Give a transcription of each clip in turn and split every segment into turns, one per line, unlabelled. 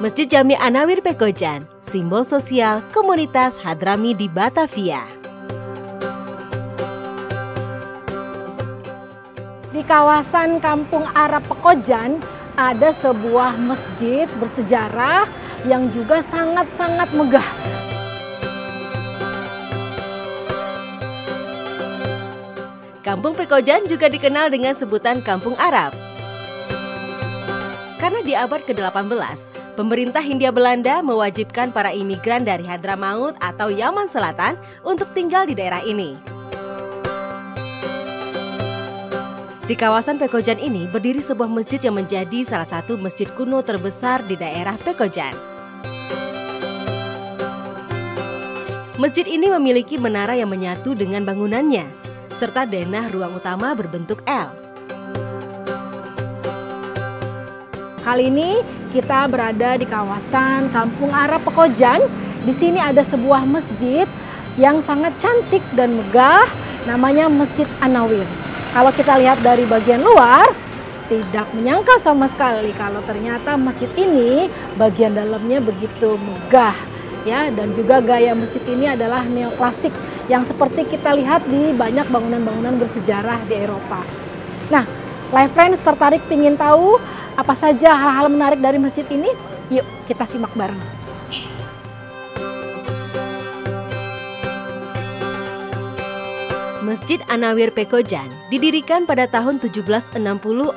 Masjid Jami An-Nawir Pekojan, simbol sosial komunitas Hadrami di Batavia.
Di kawasan Kampung Arab Pekojan ada sebuah masjid bersejarah yang juga sangat-sangat megah.
Kampung Pekojan juga dikenal dengan sebutan Kampung Arab. Karena di abad ke-18, pemerintah Hindia Belanda mewajibkan para imigran dari Hadramaut atau Yaman Selatan untuk tinggal di daerah ini. Di kawasan Pekojan ini berdiri sebuah masjid yang menjadi salah satu masjid kuno terbesar di daerah Pekojan. Masjid ini memiliki menara yang menyatu dengan bangunannya, serta denah ruang utama berbentuk L.
Kali ini kita berada di kawasan Kampung Arab Pekojan. Di sini ada sebuah masjid yang sangat cantik dan megah, namanya Masjid An-Nawir. Kalau kita lihat dari bagian luar, tidak menyangka sama sekali kalau ternyata masjid ini bagian dalamnya begitu megah, ya, dan juga gaya masjid ini adalah neoklasik yang seperti kita lihat di banyak bangunan-bangunan bersejarah di Eropa. Nah, Live Friends tertarik ingin tahu apa saja hal-hal menarik dari masjid ini? Yuk kita simak bareng.
Masjid An-Nawir Pekojan didirikan pada tahun 1760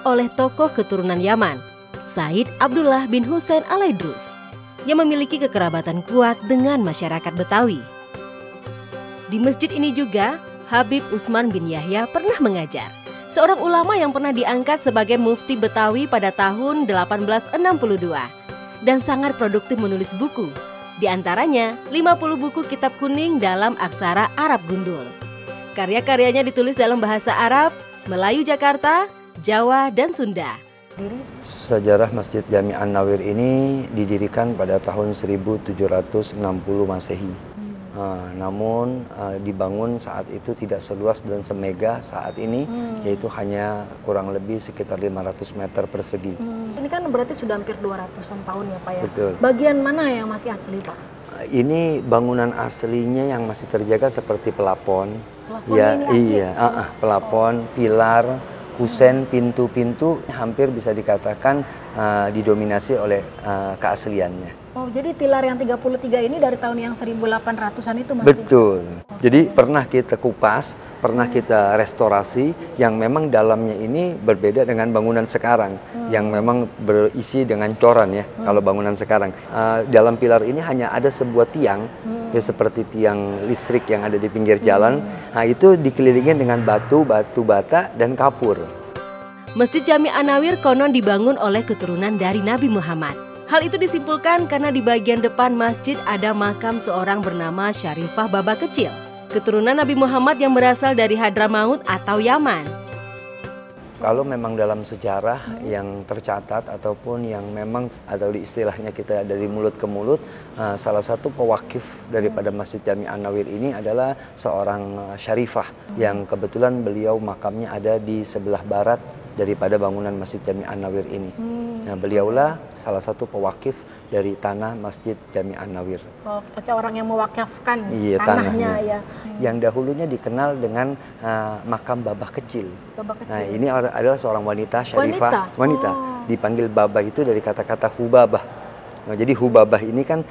oleh tokoh keturunan Yaman, Said Abdullah bin Husain Al-Aidrus, yang memiliki kekerabatan kuat dengan masyarakat Betawi. Di masjid ini juga Habib Usman bin Yahya pernah mengajar, seorang ulama yang pernah diangkat sebagai mufti Betawi pada tahun 1862 dan sangat produktif menulis buku, di antaranya 50 buku kitab kuning dalam aksara Arab gundul. Karya-karyanya ditulis dalam bahasa Arab, Melayu Jakarta, Jawa, dan Sunda.
Sejarah Masjid Jami An-Nawir ini didirikan pada tahun 1760 Masehi. Namun dibangun saat itu tidak seluas dan semegah saat ini, yaitu hanya kurang lebih sekitar 500 meter persegi.
Ini kan berarti sudah hampir 200-an tahun ya Pak ya?
Betul.
Bagian mana yang masih asli Pak?
Ini bangunan aslinya yang masih terjaga seperti pelapon.
Plafon
Ya,
ini asli?
iya, pelapon, pilar, kusen, pintu-pintu hampir bisa dikatakan didominasi oleh keasliannya.
Oh, jadi pilar yang 33 ini dari tahun yang 1800-an itu masih?
Betul. Jadi pernah kita kupas, pernah kita restorasi yang memang dalamnya ini berbeda dengan bangunan sekarang yang memang berisi dengan coran ya. Kalau bangunan sekarang dalam pilar ini hanya ada sebuah tiang ya, seperti tiang listrik yang ada di pinggir jalan. Nah, itu dikelilingi dengan batu bata dan kapur.
Masjid Jami An-Nawir konon dibangun oleh keturunan dari Nabi Muhammad. Hal itu disimpulkan karena di bagian depan masjid ada makam seorang bernama Syarifah Baba Kecil, keturunan Nabi Muhammad yang berasal dari Hadramaut atau Yaman.
Kalau memang dalam sejarah yang tercatat ataupun yang memang atau di istilahnya kita dari mulut ke mulut, salah satu pewakif daripada Masjid Jami An-Nawir ini adalah seorang Syarifah yang kebetulan beliau makamnya ada di sebelah barat daripada bangunan Masjid Jami An-Nawir ini. Nah, beliaulah salah satu pewakif dari tanah Masjid Jami An-Nawir.
Oh, orang yang mewakafkan
tanahnya
ya.
Yang dahulunya dikenal dengan makam Babah Kecil.
Babah Kecil.
Nah, ini adalah seorang wanita Syarifah.
Wanita.
Dipanggil Babah itu dari kata-kata Hubabah. Nah, jadi Hubabah ini kan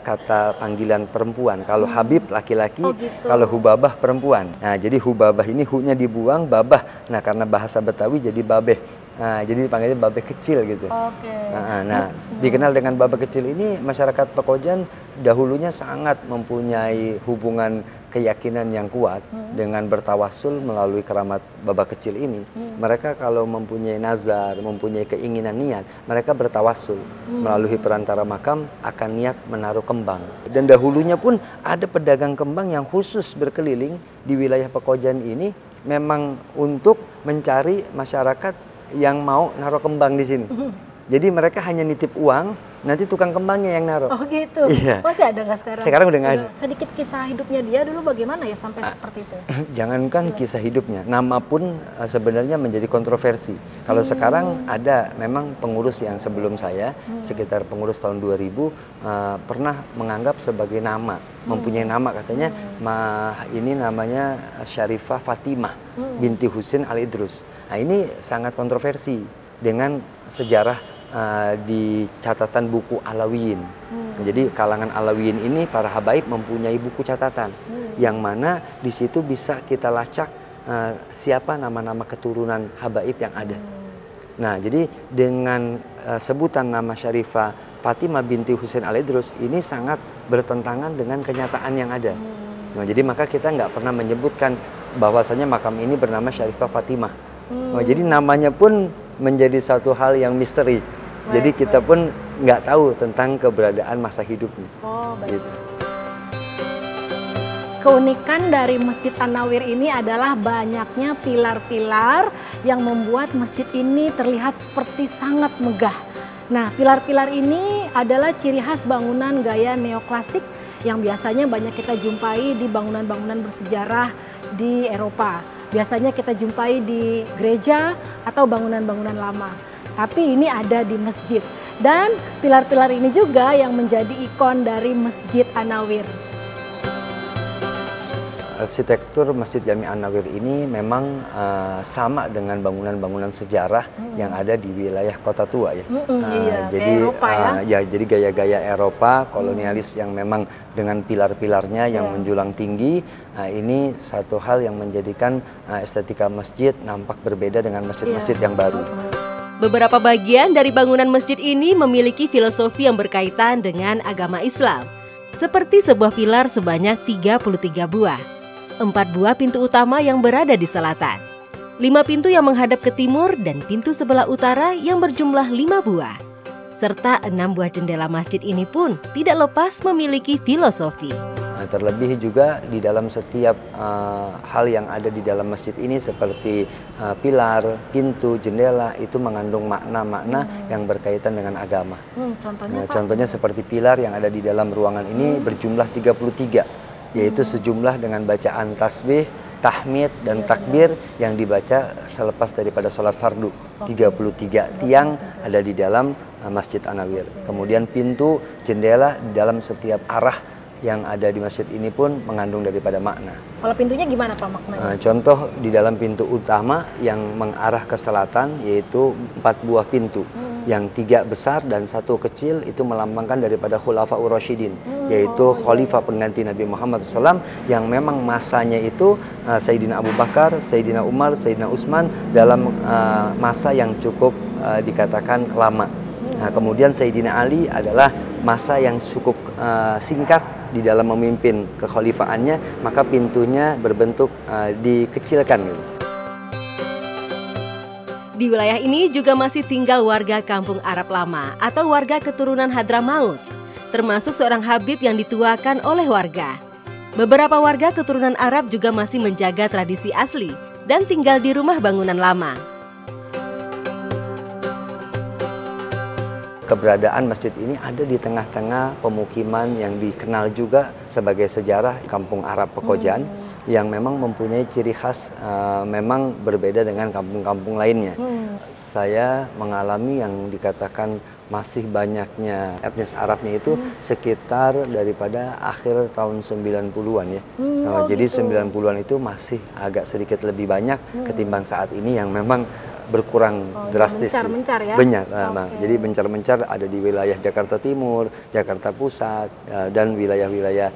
kata panggilan perempuan. Kalau Habib laki-laki,
gitu.
Kalau Hubabah perempuan. Nah, jadi Hubabah ini hu-nya dibuang, babah. Nah, karena bahasa Betawi jadi babeh. Nah, jadi dipanggilnya babeh kecil gitu. Nah, dikenal dengan babeh kecil ini masyarakat Pekojan dahulunya sangat mempunyai hubungan keyakinan yang kuat dengan bertawasul melalui keramat babeh kecil ini. Mereka kalau mempunyai nazar, mempunyai keinginan niat, mereka bertawasul melalui perantara makam akan niat menaruh kembang. Dan dahulunya pun ada pedagang kembang yang khusus berkeliling di wilayah Pekojan ini memang untuk mencari masyarakat yang mau naruh kembang di sini. Jadi mereka hanya nitip uang, nanti tukang kembangnya yang naruh.
Oh gitu.
Iya.
Masih ada nggak sekarang?
Sekarang udah nggak ada.
Sedikit kisah hidupnya dia dulu bagaimana ya sampai seperti itu?
Jangankan kisah hidupnya, nama pun sebenarnya menjadi kontroversi. Kalau sekarang ada memang pengurus yang sebelum saya, sekitar pengurus tahun 2000, pernah menganggap sebagai nama, mempunyai nama katanya, ini namanya Syarifah Fatimah binti Husain Al-Idrus. Nah ini sangat kontroversi dengan sejarah di catatan buku Alawiyin. Jadi kalangan Alawiyin ini para habaib mempunyai buku catatan yang mana di situ bisa kita lacak siapa nama-nama keturunan habaib yang ada. Nah, jadi dengan sebutan nama Syarifah Fatimah binti Husain Al-Idrus ini sangat bertentangan dengan kenyataan yang ada. Nah, jadi maka kita nggak pernah menyebutkan bahwasanya makam ini bernama Syarifah Fatimah. Nah, jadi namanya pun menjadi satu hal yang misteri. Jadi kita pun nggak tahu tentang keberadaan masa hidupnya.
Oh, baik. Gitu. Keunikan dari Masjid An-Nawir ini adalah banyaknya pilar-pilar yang membuat masjid ini terlihat seperti sangat megah. Nah, pilar-pilar ini adalah ciri khas bangunan gaya neoklasik yang biasanya banyak kita jumpai di bangunan-bangunan bersejarah di Eropa. Biasanya kita jumpai di gereja atau bangunan-bangunan lama. Tapi ini ada di masjid. Dan pilar-pilar ini juga yang menjadi ikon dari Masjid An-Nawir.
Arsitektur Masjid Jami An-Nawir ini memang sama dengan bangunan-bangunan sejarah yang ada di wilayah Kota Tua ya.
Iya,
jadi
Eropa,
jadi gaya-gaya Eropa kolonialis yang memang dengan pilar-pilarnya yang menjulang tinggi. Ini satu hal yang menjadikan estetika masjid nampak berbeda dengan masjid-masjid yang baru.
Beberapa bagian dari bangunan masjid ini memiliki filosofi yang berkaitan dengan agama Islam. Seperti sebuah pilar sebanyak 33 buah. 4 buah pintu utama yang berada di selatan. 5 pintu yang menghadap ke timur dan pintu sebelah utara yang berjumlah 5 buah. Serta 6 buah jendela masjid ini pun tidak lepas memiliki filosofi.
Terlebih juga di dalam setiap hal yang ada di dalam masjid ini seperti pilar, pintu, jendela itu mengandung makna-makna yang berkaitan dengan agama. Contohnya seperti pilar yang ada di dalam ruangan ini berjumlah 33, yaitu sejumlah dengan bacaan tasbih, tahmid, dan takbir yang dibaca selepas daripada sholat fardu. 33 tiang ada di dalam Masjid An-Nawir. Kemudian pintu, jendela di dalam setiap arah yang ada di masjid ini pun mengandung daripada makna.
Kalau pintunya gimana Pak maknanya?
Contoh di dalam pintu utama yang mengarah ke selatan yaitu 4 buah pintu. Yang 3 besar dan 1 kecil itu melambangkan daripada Khulafaur Rasyidin, yaitu khalifah pengganti Nabi Muhammad SAW yang memang masanya itu Sayyidina Abu Bakar, Sayyidina Umar, Sayyidina Utsman dalam masa yang cukup dikatakan lama. Nah, kemudian Sayyidina Ali adalah masa yang cukup singkat di dalam memimpin kekhalifaannya, maka pintunya berbentuk dikecilkan gitu.
Di wilayah ini juga masih tinggal warga kampung Arab lama atau warga keturunan Hadramaut, termasuk seorang Habib yang dituakan oleh warga. Beberapa warga keturunan Arab juga masih menjaga tradisi asli dan tinggal di rumah bangunan lama.
Keberadaan masjid ini ada di tengah-tengah pemukiman yang dikenal juga sebagai sejarah kampung Arab Pekojan yang memang mempunyai ciri khas memang berbeda dengan kampung-kampung lainnya. Saya mengalami yang dikatakan masih banyaknya etnis Arabnya itu sekitar daripada akhir tahun 90-an ya. Jadi 90-an itu masih agak sedikit lebih banyak ketimbang saat ini yang memang berkurang drastis.
Mencar ya?
Banyak. Jadi mencar-mencar ada di wilayah Jakarta Timur, Jakarta Pusat, dan wilayah-wilayah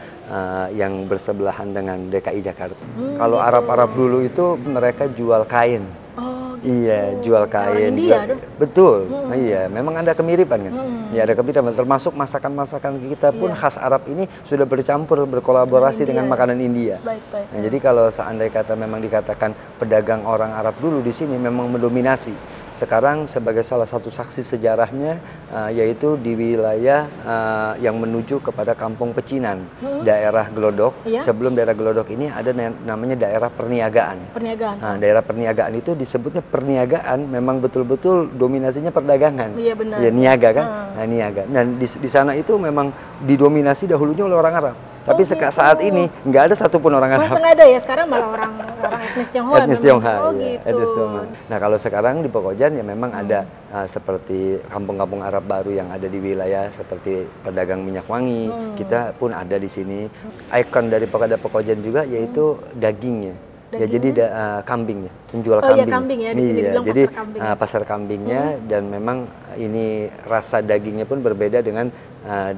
yang bersebelahan dengan DKI Jakarta. Kalau Arab-Arab dulu itu mereka jual kain. Iya, jual kain.
India,
betul. Iya, memang ada kemiripan kan. Ya, ada kemiripan. Termasuk masakan-masakan kita pun khas Arab ini sudah bercampur, berkolaborasi dengan makanan India. Nah, jadi kalau seandainya kata memang dikatakan pedagang orang Arab dulu di sini memang mendominasi. sekarang sebagai salah satu saksi sejarahnya yaitu di wilayah yang menuju kepada Kampung Pecinan, daerah Glodok. Sebelum daerah Glodok ini ada namanya daerah perniagaan. Nah, daerah perniagaan itu disebutnya perniagaan, memang betul-betul dominasinya perdagangan.
Iya benar.
Ya, niaga kan? Nah, niaga. Dan di sana itu memang didominasi dahulunya oleh orang Arab. Tapi saat ini nggak ada satupun orang Arab.
Masa nggak ada ya? Sekarang malah orang etnis Tionghoa.
Etnis Tionghoa,
gitu.
etnis Tionghoa. Nah, kalau sekarang di Pekojan ya memang ada seperti kampung-kampung Arab baru yang ada di wilayah seperti pedagang minyak wangi. Kita pun ada di sini. Ikon dari Pekojan juga yaitu dagingnya. Ya, jadi kambingnya, penjual kambing.
Iya, kambing ya, di sini
iya,
bilang
jadi
pasar kambing.
Pasar kambingnya dan memang ini rasa dagingnya pun berbeda dengan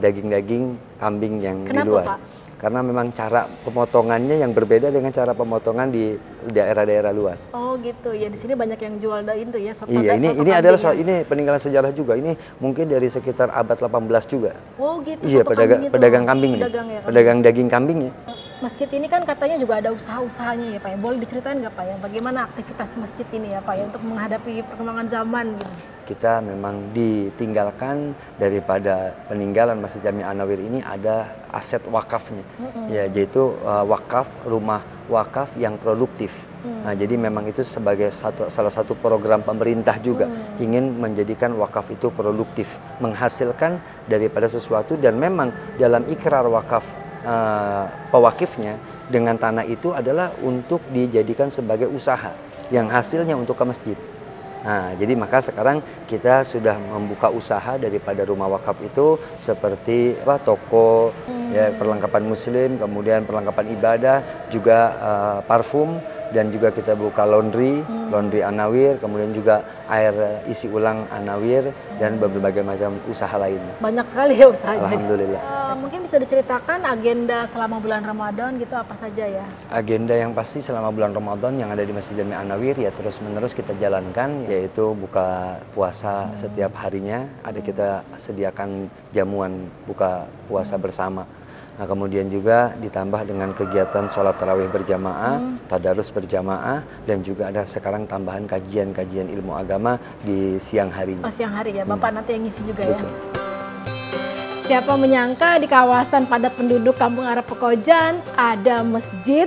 daging-daging kambing yang di luar.
Pak?
Karena memang cara pemotongannya yang berbeda dengan cara pemotongan di daerah-daerah luar.
Oh gitu ya, di sini banyak yang jual itu ya.
Iya, ini adalah ini peninggalan sejarah juga. Ini mungkin dari sekitar abad 18 juga.
Oh gitu.
Iya, pedagang kambing ini. Pedagang daging kambingnya.
Masjid ini kan katanya juga ada usaha-usahanya ya Pak ya. Boleh diceritain nggak Pak ya, bagaimana aktivitas masjid ini ya Pak ya untuk menghadapi perkembangan zaman gitu?
Kita memang ditinggalkan daripada peninggalan Masjid Jami An-Nawir ini ada aset wakafnya, ya, yaitu wakaf, rumah wakaf yang produktif. Nah, jadi memang itu sebagai salah satu program pemerintah juga ingin menjadikan wakaf itu produktif, menghasilkan daripada sesuatu, dan memang dalam ikrar wakaf pewakifnya dengan tanah itu adalah untuk dijadikan sebagai usaha yang hasilnya untuk ke masjid. Nah, jadi maka sekarang kita sudah membuka usaha daripada rumah wakaf itu seperti toko, ya, perlengkapan muslim, kemudian perlengkapan ibadah, juga parfum, dan juga kita buka laundry An-Nawir, kemudian juga air isi ulang An-Nawir, dan berbagai macam usaha lainnya.
Banyak sekali ya usahanya.
Alhamdulillah.
Mungkin bisa diceritakan agenda selama bulan Ramadan gitu apa saja ya?
Agenda yang pasti selama bulan Ramadan yang ada di Masjid Jami An-Nawir ya terus-menerus kita jalankan, yaitu buka puasa setiap harinya. Ada kita sediakan jamuan buka puasa bersama. Nah, kemudian juga ditambah dengan kegiatan sholat tarawih berjamaah, tadarus berjamaah, dan juga ada sekarang tambahan kajian-kajian ilmu agama di siang harinya.
Oh, siang hari ya, Bapak nanti yang ngisi juga. Betul. Ya? Siapa menyangka di kawasan padat penduduk Kampung Arab Pekojan ada masjid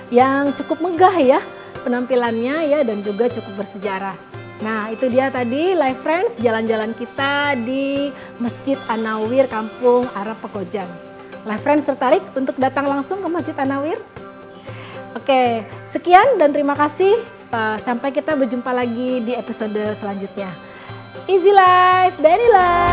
yang cukup megah ya penampilannya ya, dan juga cukup bersejarah. Nah, itu dia tadi Live Friends jalan-jalan kita di Masjid An-Nawir Kampung Arab Pekojan. Live Friends tertarik untuk datang langsung ke Masjid An-Nawir? Oke, sekian dan terima kasih. Sampai kita berjumpa lagi di episode selanjutnya. Easy Life, Very Life.